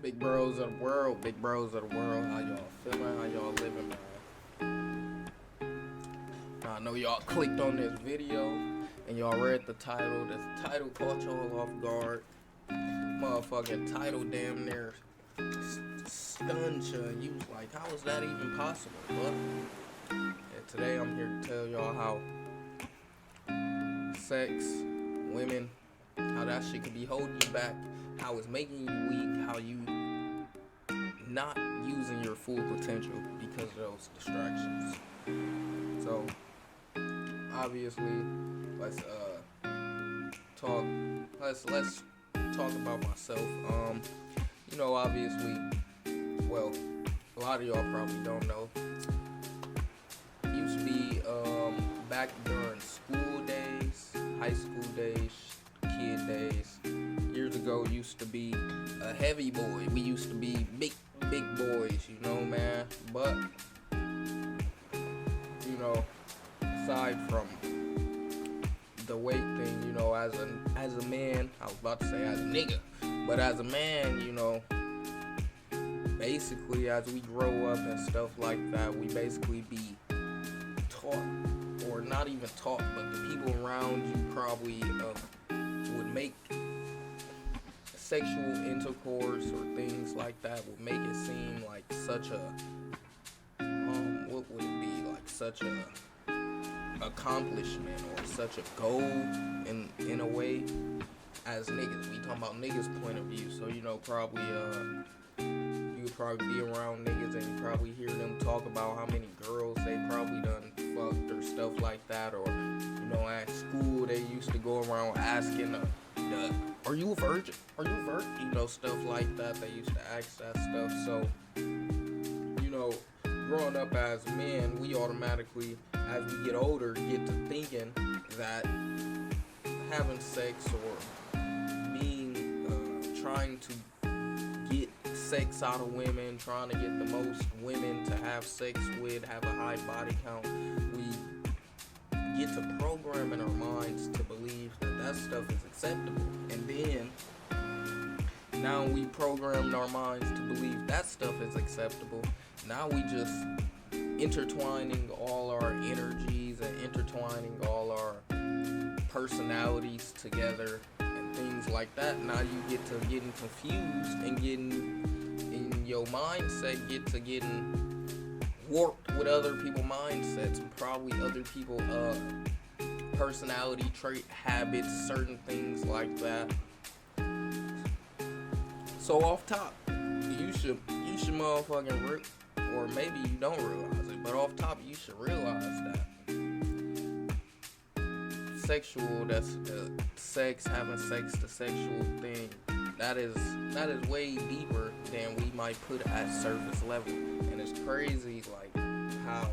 Big bros of the world, big bros of the world. How y'all feeling? How y'all living, man? Now, I know y'all clicked on this video and y'all read the title. This title caught y'all off guard. Motherfucking title damn near stunned you. And you was like, how is that even possible? But today I'm here to tell y'all how sex, women, how that shit could be holding you back, how it's making you weak, how you not using your full potential because of those distractions. So obviously let's talk about myself. Obviously, well, a lot of y'all probably don't know. Used to be back during school days, high school days, kid days. Years ago, used to be a heavy boy. We used to be big boys, man. But aside from the weight thing, as a man, I was about to say as a nigga, but as a man, basically as we grow up and stuff like that, we basically be taught, or not even taught, but the people around you probably would make sexual intercourse or things like that would make it seem like such a what would it be, like such a accomplishment or such a goal in a way. As niggas, we talking about niggas point of view, so probably you would probably be around niggas and you probably hear them talk about how many girls they probably done fucked or stuff like that, or at school they used to go around asking are you a virgin? Are you a virgin? Stuff like that. They used to ask that stuff. So, growing up as men, we automatically, as we get older, get to thinking that having sex or being, trying to get sex out of women, trying to get the most women to have sex with, have a high body count, we get to program in our minds to believe that stuff is acceptable. And then now we programmed our minds to believe that stuff is acceptable. Now we just intertwining all our energies and intertwining all our personalities together and things like that. Now you get to getting confused and getting in your mindset, getting warped with other people's mindsets and probably other people personality trait, habits, certain things like that. So off top, you should motherfucking or maybe you don't realize it, but off top you should realize that having sex, the sexual thing, that is way deeper than we might put at surface level. And it's crazy like how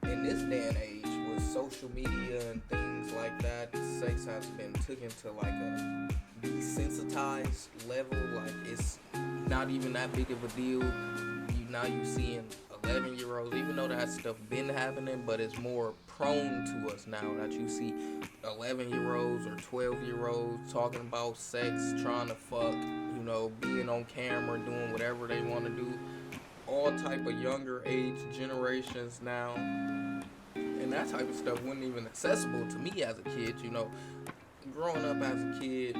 in this day and age with social media and things like that, sex has been taken to like a desensitized level. Like it's not even that big of a deal. Now you seeing 11-year-olds, even though that stuff been happening, but it's more prone to us now that you see 11-year-olds or 12-year-olds talking about sex, trying to fuck, being on camera, doing whatever they want to do. All type of younger age generations now. And that type of stuff wasn't even accessible to me as a kid, Growing up as a kid,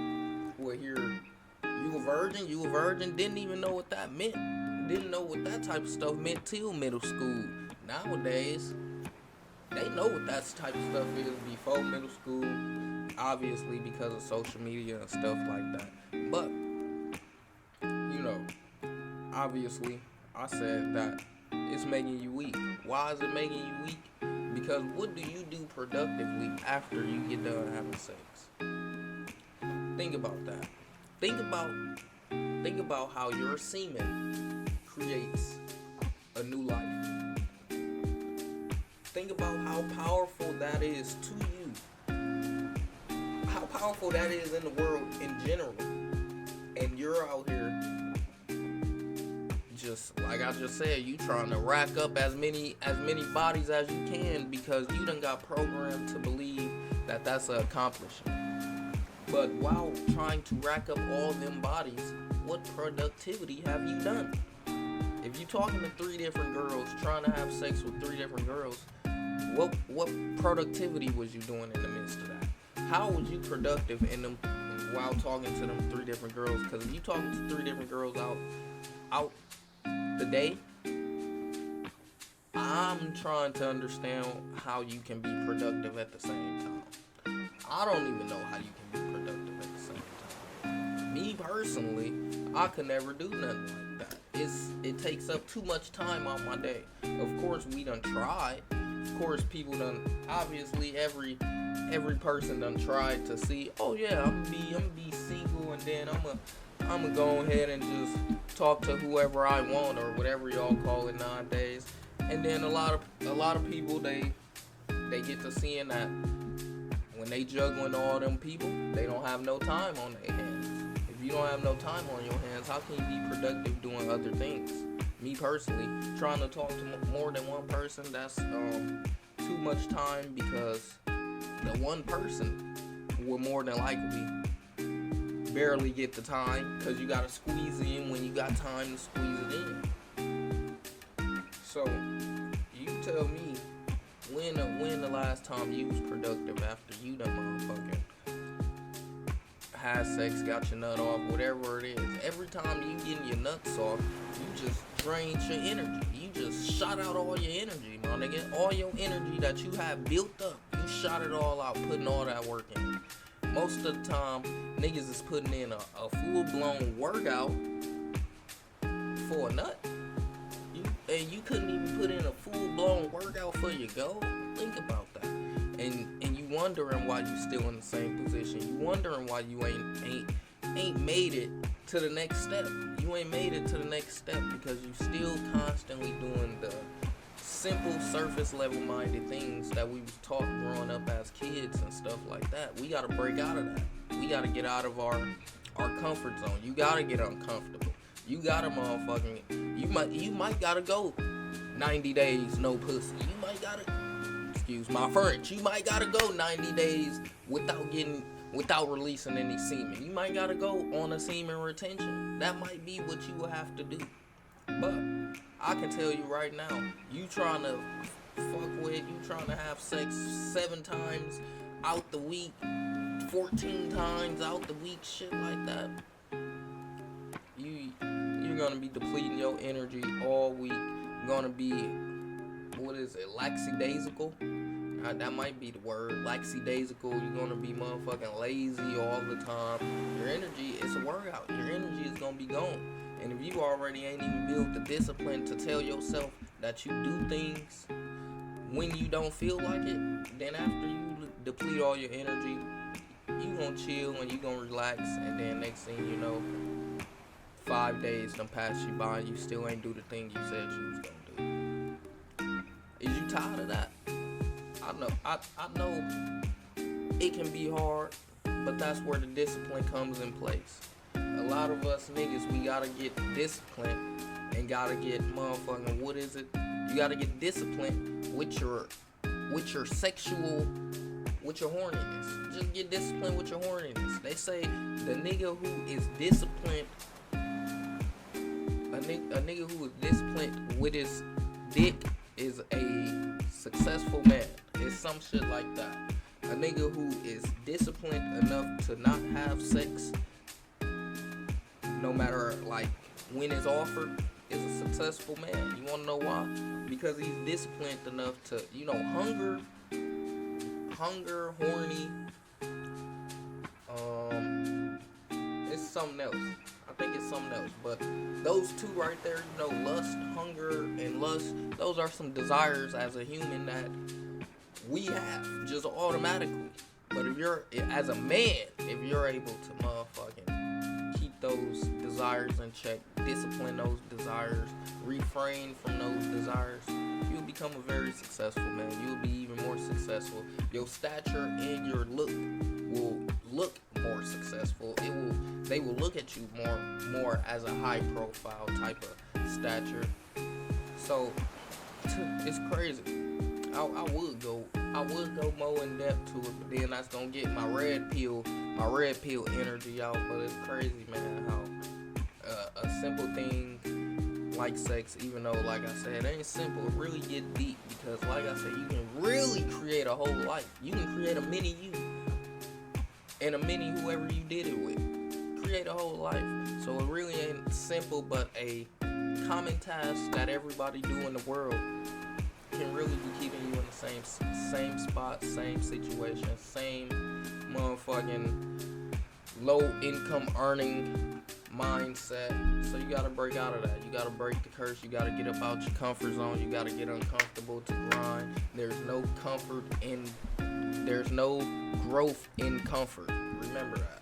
would hear, you a virgin, didn't even know what that meant. Didn't know what that type of stuff meant till middle school. Nowadays, they know what that type of stuff is before middle school, obviously because of social media and stuff like that. But, obviously, I said that it's making you weak. Why is it making you weak? Because what do you do productively after you get done having sex? Think about that. Think about how your semen creates a new life. Think about how powerful that is to you. How powerful that is in the world in general. And you're out here, just like I just said, you trying to rack up as many bodies as you can because you done got programmed to believe that that's an accomplishment. But while trying to rack up all them bodies, what productivity have you done? If you talking to three different girls, trying to have sex with three different girls, what productivity was you doing in the midst of that? How was you productive in them while talking to them three different girls? Because if you talking to three different girls out the day, I'm trying to understand how you can be productive at the same time. I don't even know how you can be productive at the same time. Me personally, I could never do nothing like that. It takes up too much time on my day. Of course, we done tried. Of course, people done. Obviously, every person done tried to see. Oh yeah, I'm gonna be single, and then I'm gonna go ahead and just talk to whoever I want or whatever y'all call it nowadays. And then a lot of people they get to seeing that when they juggling all them people, they don't have no time on their hands. If you don't have no time on your hands, how can you be productive doing other things? Me personally, trying to talk to more than one person, that's too much time, because the one person will more than likely barely get the time, because you gotta squeeze in when you got time to squeeze it in. So you tell me, when the last time you was productive after you done motherfucking had sex, got your nut off, whatever it is. Every time you getting your nuts off, you just drained your energy. You just shot out all your energy, my nigga. All your energy that you have built up, you shot it all out, putting all that work in. Most of the time, niggas is putting in a full-blown workout for a nut. And you couldn't even put in a full-blown workout for your goal. Think about that. And you wondering why you still in the same position. You wondering why you ain't made it to the next step. You ain't made it to the next step because you still constantly doing the simple surface level minded things that we was taught growing up as kids and stuff like that. We gotta break out of that. We gotta get out of our comfort zone. You gotta get uncomfortable. You gotta motherfucking, you might gotta go 90 days no pussy. You might gotta, excuse my French, you might gotta go 90 days without releasing any semen. You might gotta go on a semen retention. That might be what you will have to do. But I can tell you right now, you trying to trying to have sex 7 times out the week, 14 times out the week, shit like that. You're gonna be depleting your energy all week. You're gonna be, what is it, lackadaisical? That might be the word, lackadaisical. You're gonna be motherfucking lazy all the time. Your energy, it's a workout. Your energy is gonna be gone. And if you already ain't even built the discipline to tell yourself that you do things when you don't feel like it, then after you deplete all your energy, you gonna chill and you gonna relax, and then next thing you know, 5 days done pass you by and you still ain't do the thing you said you was gonna do. Is you tired of that? I know it can be hard, but that's where the discipline comes in place. A lot of us niggas, we gotta get disciplined and gotta get motherfucking, what is it? You gotta get disciplined with your horniness. Just get disciplined with your horniness. They say the nigga who is disciplined, a nigga who is disciplined with his dick is a successful man. It's some shit like that. A nigga who is disciplined enough to not have sex, no matter like when it's offered, is a successful man. You wanna know why? Because he's disciplined enough to, hunger, horny. It's something else. I think it's something else. But those two right there, lust, hunger, and lust, those are some desires as a human that we have just automatically. But if you're, as a man, if you're able to motherfucking keep those desires in check, discipline those desires, refrain from those desires, you'll become a very successful man. You'll be even more successful. Your stature and your look will look more successful. They will look at you more as a high profile type of stature. So it's crazy. I would go I would go more in depth to it, but then that's gonna get my red pill energy out. But it's crazy, man, how a simple thing like sex, even though, like I said, it ain't simple, it really get deep because, like I said, you can really create a whole life. You can create a mini you and a mini whoever you did it with. Create a whole life. So it really ain't simple, but a common task that everybody do in the world can really be keeping you in the same spot, same situation, same motherfucking low income earning mindset. So you gotta break out of that. You gotta break the curse. You gotta get up out your comfort zone. You gotta get uncomfortable to grind. There's no growth in comfort. Remember that.